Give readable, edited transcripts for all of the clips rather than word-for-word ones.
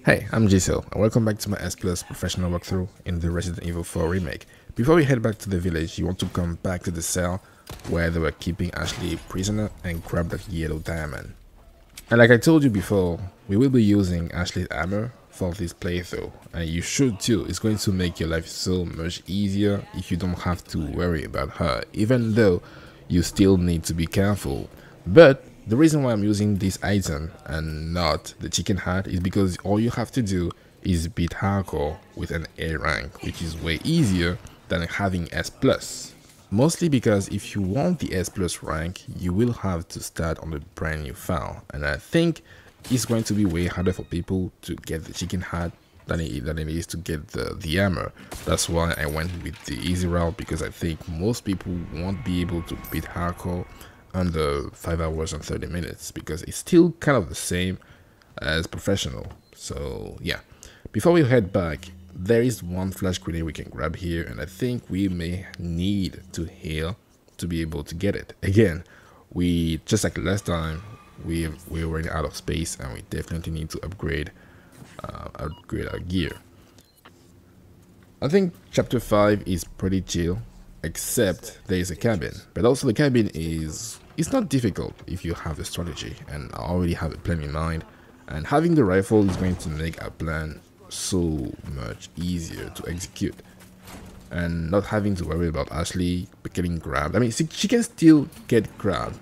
Hey, I'm Giselle, and welcome back to my S Plus professional walkthrough in the Resident Evil 4 remake. Before we head back to the village, you want to come back to the cell where they were keeping Ashley prisoner and grab that yellow diamond. And like I told you before, we will be using Ashley's armor for this playthrough, and you should too. It's going to make your life so much easier if you don't have to worry about her, even though you still need to be careful. But the reason why I'm using this item and not the chicken hat is because all you have to do is beat hardcore with an A rank, which is way easier than having S+. Mostly because if you want the S+ rank, you will have to start on a brand new file, and I think it's going to be way harder for people to get the chicken hat than it is to get the armor. That's why I went with the easy route, because I think most people won't be able to beat hardcore under 5 hours and 30 minutes, because it's still kind of the same as professional. So yeah, before we head back, there is one flash grenade we can grab here, and I think we may need to heal to be able to get it. Again, we just like last time, we're running out of space, and we definitely need to upgrade our gear. I think chapter 5 is pretty chill, except there is a cabin, but also the cabin it's not difficult if you have a strategy, and I already have a plan in mind, and having the rifle is going to make our plan so much easier to execute, and not having to worry about Ashley getting grabbed. I mean, she can still get grabbed,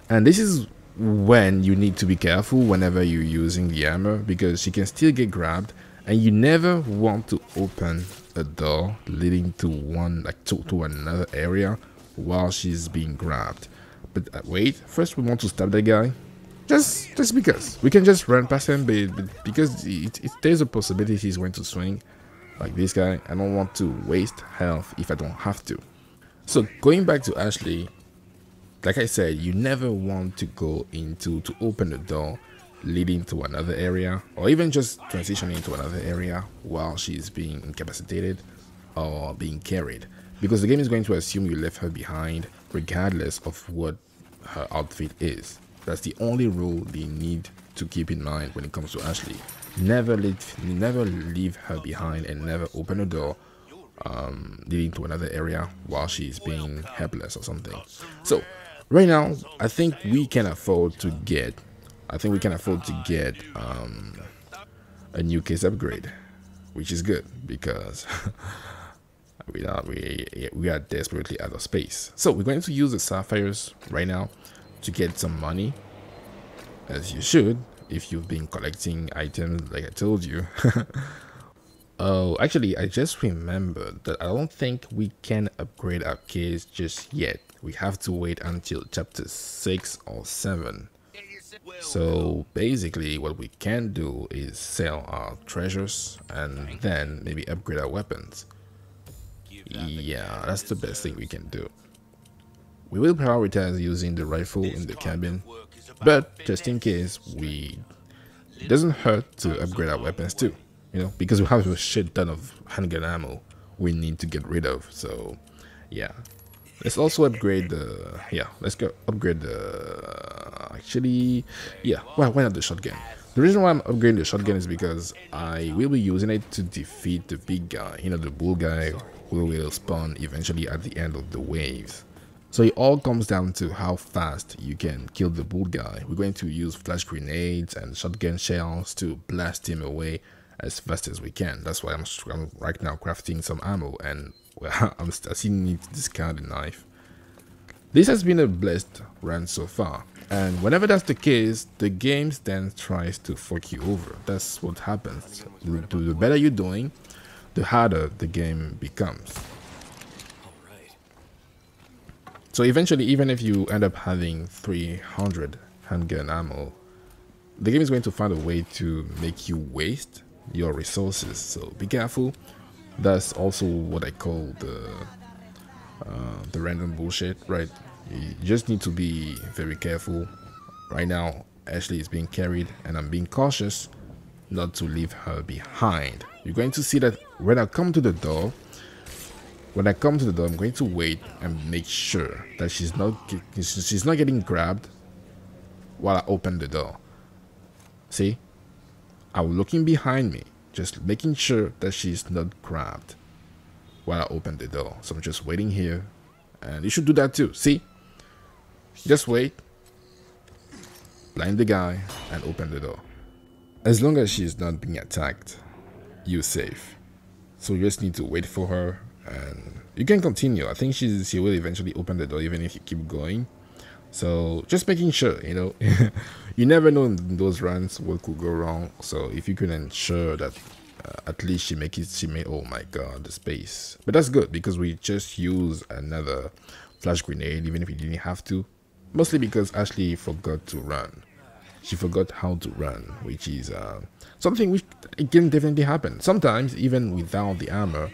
and this is when you need to be careful whenever you're using the armor, because she can still get grabbed, and you never want to open a door leading to to another area while she's being grabbed. But wait, first we want to stab that guy, just because we can just run past him, but because there's a possibility he's going to swing like this guy, I don't want to waste health if I don't have to. So going back to Ashley, like I said, you never want to go to open the door leading to another area, or even just transitioning to another area while she's being incapacitated or being carried, because the game is going to assume you left her behind regardless of what her outfit is. That's the only rule they need to keep in mind when it comes to Ashley. Never leave her behind, and never open a door leading to another area while she's being helpless or something. So right now, I think we can afford to get a new case upgrade, which is good because we are desperately out of space. So we're going to use the sapphires right now to get some money, as you should if you've been collecting items like I told you. Oh, actually, I just remembered that I don't think we can upgrade our case just yet. We have to wait until chapter 6 or 7. So basically what we can do is sell our treasures and then maybe upgrade our weapons. Yeah, that's the best thing we can do. We will prioritize using the rifle in the cabin, but just in case, it doesn't hurt to upgrade our weapons too, you know, because we have a shit ton of handgun ammo we need to get rid of. So yeah, let's also upgrade let's go upgrade why not the shotgun? The reason why I'm upgrading the shotgun is because I will be using it to defeat the big guy, you know, the bull guy who will spawn eventually at the end of the waves. So it all comes down to how fast you can kill the bull guy. We're going to use flash grenades and shotgun shells to blast him away as fast as we can. That's why I'm right now crafting some ammo, and well, I still need to discard the knife. This has been a blessed run so far, and whenever that's the case, the game then tries to fuck you over. That's what happens. The better you're doing, the harder the game becomes. So eventually, even if you end up having 300 handgun ammo, the game is going to find a way to make you waste your resources. So be careful. That's also what I call the random bullshit, right? You just need to be very careful. Right now, Ashley is being carried, and I'm being cautious not to leave her behind. You're going to see that when I come to the door, I'm going to wait and make sure that she's not getting grabbed while I open the door. See? I'm looking behind me, just making sure that she's not grabbed while I open the door. So I'm just waiting here, and you should do that too. See? Just wait, blind the guy, and open the door. As long as she's not being attacked, you're safe. So you just need to wait for her, and you can continue. I think she will eventually open the door even if you keep going. So just making sure, you know, you never know in those runs what could go wrong. So if you can ensure that at least she made, oh my god, the space. But that's good because we just use another flash grenade even if we didn't have to. Mostly because Ashley forgot to run. She forgot how to run, which is something which it can definitely happen. Sometimes even without the armor,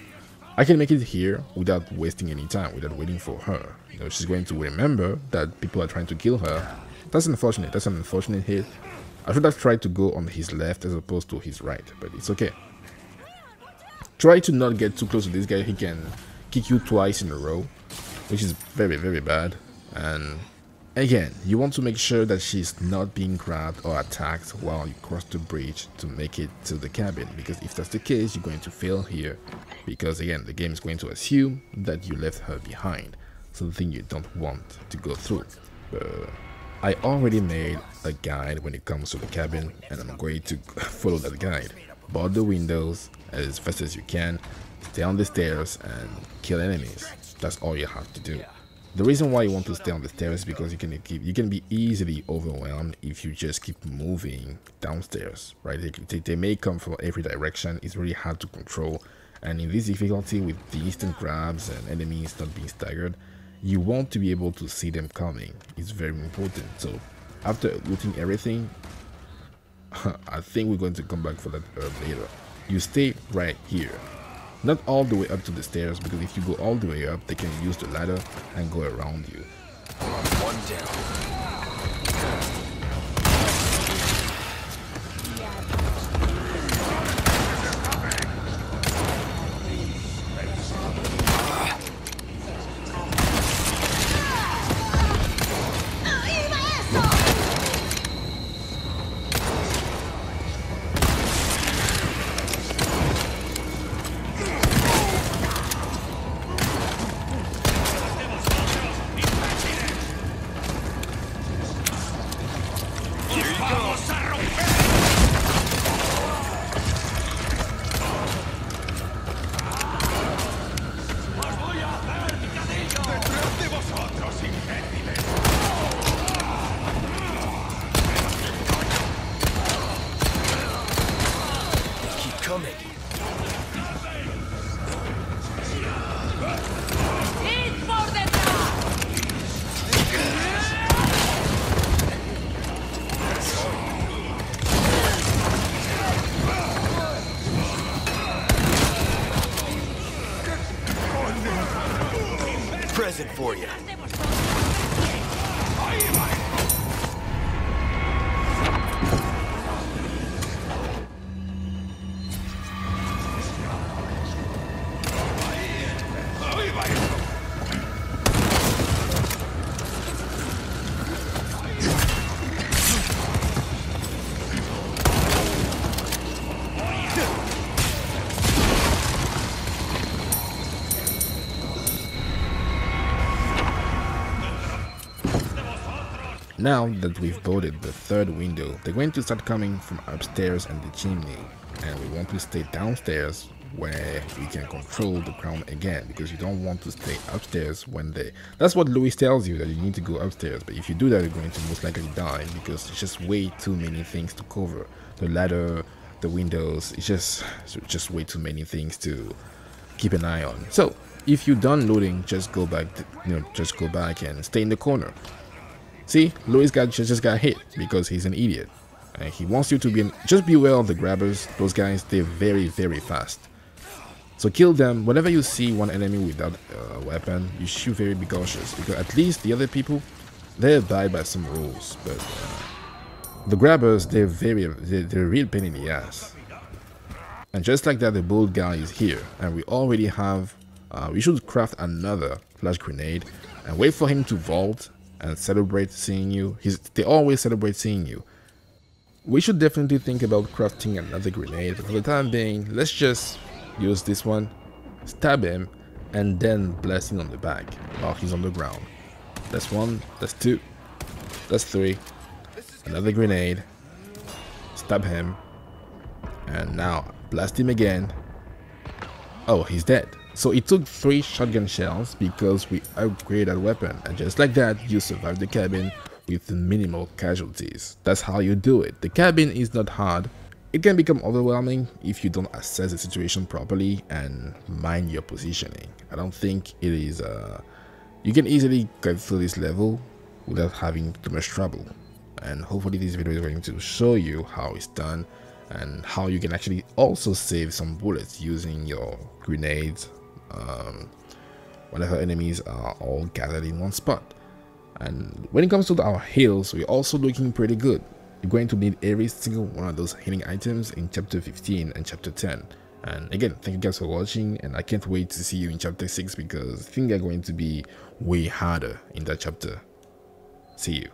I can make it here without wasting any time, without waiting for her. You know, she's going to remember that people are trying to kill her. That's unfortunate. That's an unfortunate hit. I should have tried to go on his left as opposed to his right, but it's okay. Try to not get too close to this guy. He can kick you twice in a row, which is very, very bad. And again, you want to make sure that she's not being grabbed or attacked while you cross the bridge to make it to the cabin, because if that's the case, you're going to fail here, because again, the game is going to assume that you left her behind, something you don't want to go through. I already made a guide when it comes to the cabin, and I'm going to follow that guide. Board the windows as fast as you can, stay on the stairs, and kill enemies. That's all you have to do. The reason why you want to stay on the stairs is because you can be easily overwhelmed if you just keep moving downstairs, right? They may come from every direction. It's really hard to control, and in this difficulty with the instant grabs and enemies not being staggered, you want to be able to see them coming. It's very important. So after looting everything, I think we're going to come back for that later. You stay right here. Not all the way up to the stairs, because if you go all the way up, they can use the ladder and go around you. One down. Present for you. Now that we've boarded the third window, they're going to start coming from upstairs and the chimney, and we want to stay downstairs where we can control the crown again, because you don't want to stay upstairs when that's what Louis tells you, that you need to go upstairs, but if you do that, you're going to most likely die because it's just way too many things to cover. The ladder, the windows, it's just way too many things to keep an eye on. So if you're done looting, just go back, just go back and stay in the corner. See, Louis just got hit because he's an idiot. And he wants you to just beware of the grabbers. Those guys, they're very, very fast. So kill them. Whenever you see one enemy without a weapon, you should be cautious, because at least the other people, they abide by some rules. But the grabbers, they're a real pain in the ass. And just like that, the bold guy is here, and we already have. We should craft another flash grenade and wait for him to vault and celebrate seeing you. They always celebrate seeing you. We should definitely think about crafting another grenade, but for the time being, let's just use this one, stab him, and then blast him on the back while he's on the ground. That's one, that's two, that's three, another grenade, stab him, and now blast him again. Oh, he's dead. So it took 3 shotgun shells because we upgraded that weapon, and just like that, you survived the cabin with minimal casualties. That's how you do it. The cabin is not hard. It can become overwhelming if you don't assess the situation properly and mind your positioning. I don't think it is, you can easily get through this level without having too much trouble. And hopefully this video is going to show you how it's done and how you can actually also save some bullets using your grenades whenever enemies are all gathered in one spot. And when it comes to our heals, we're also looking pretty good. You're going to need every single one of those healing items in chapter 15 and chapter 10. And again, thank you guys for watching, and I can't wait to see you in chapter 6 because things are going to be way harder in that chapter. See you.